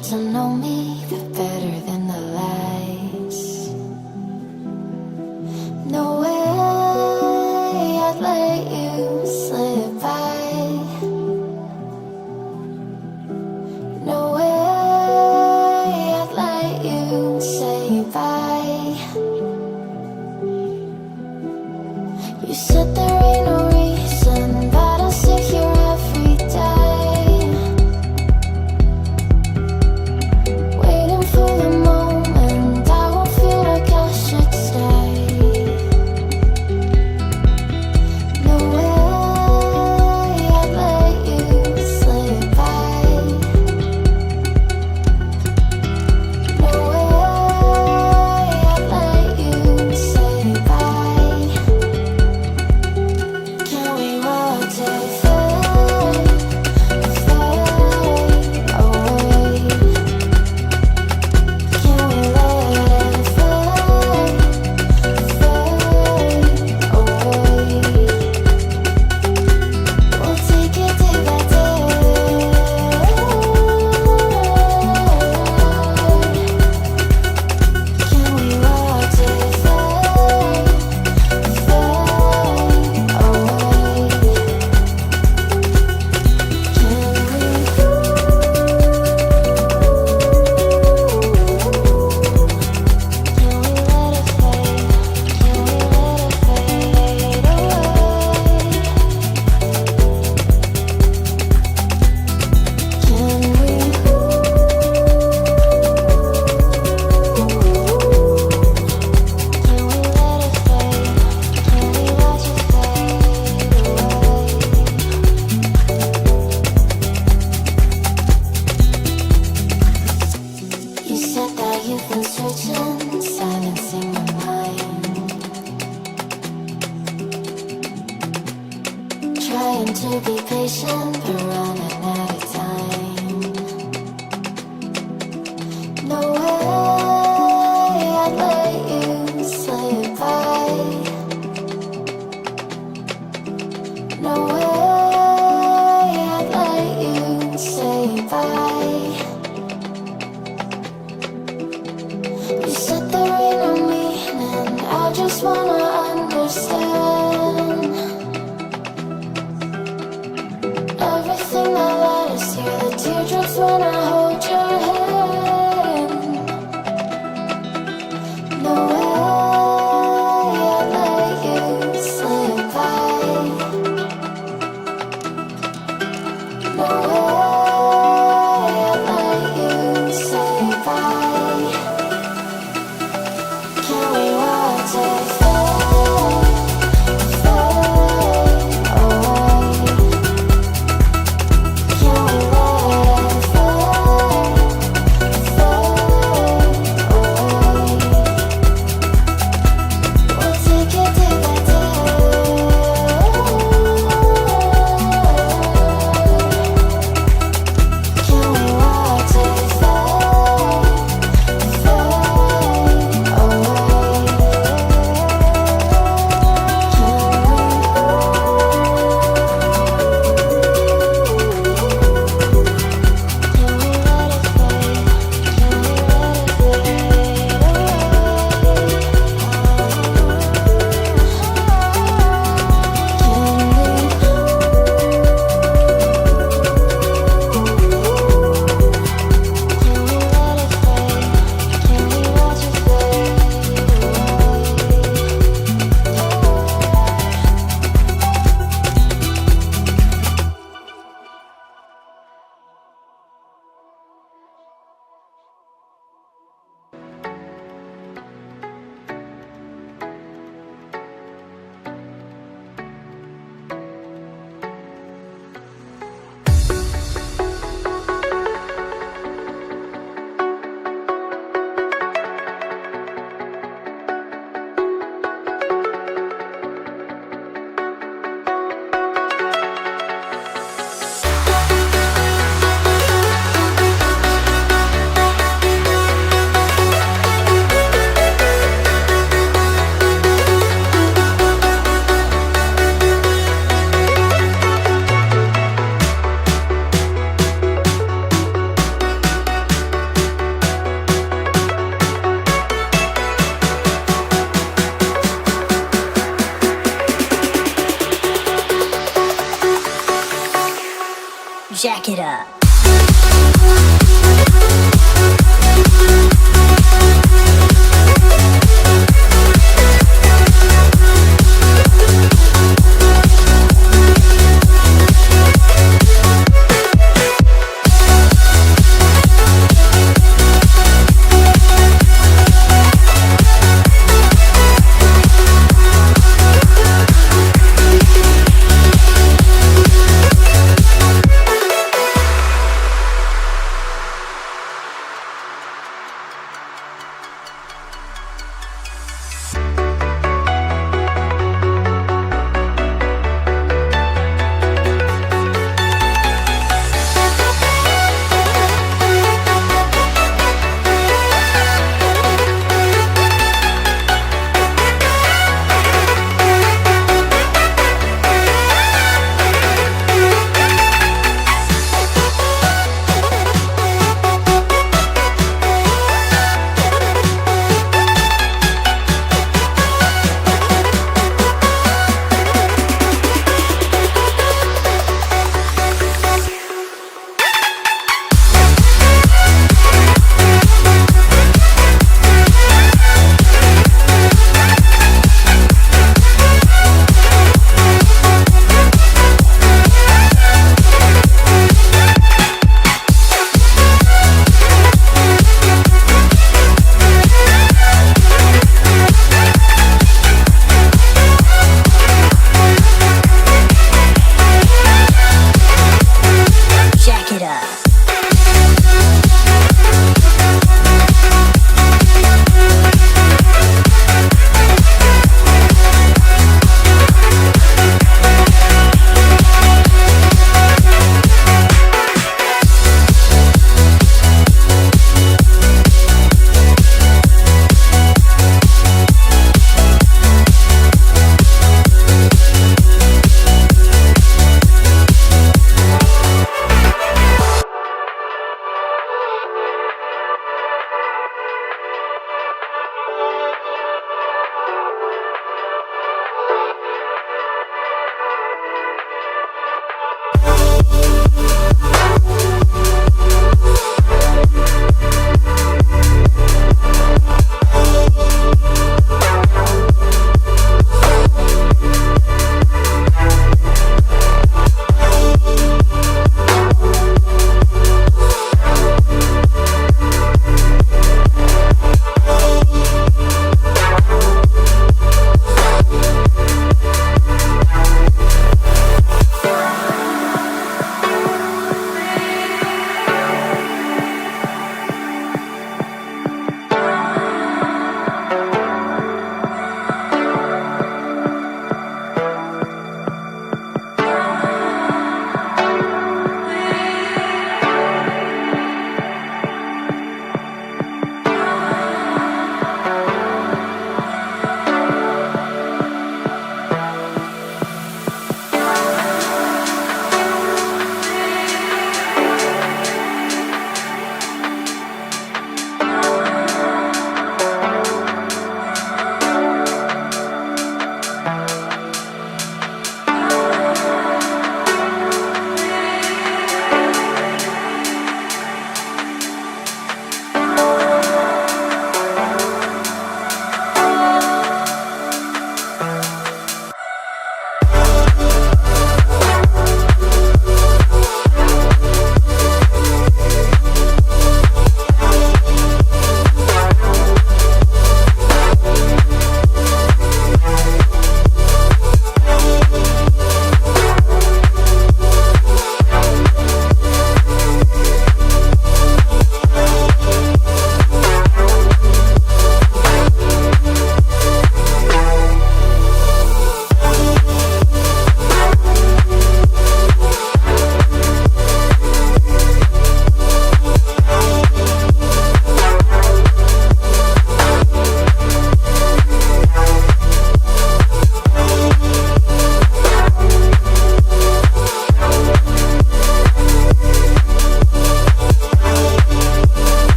got to know me better than the lies. No way I'd let you slip by. No way I'd let you say bye. You said there ain't no reason, but I'll sit here every day, waiting for the moment I won't feel like I should stay. No way I'd let you slip by. No way I'd let you say bye. Can we watch it fade, fade away? Can we let it fade, fade away? We'll take it day by day. Can we watch it fade, fade away? You said that you've been searching, silencing your mind, trying to be patient, but running out of time. No way I'd let you slip by. No way I'd let you say bye. You said there ain't no meaning, I just wanna understand everything that led us here, the teardrops when I hold your hand. No way I'd let you slip by. No way I'd let you say bye. Can we watch it fade?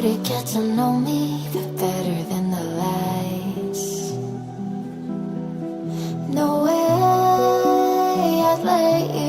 to get to know me better than the lies. No way I'd let you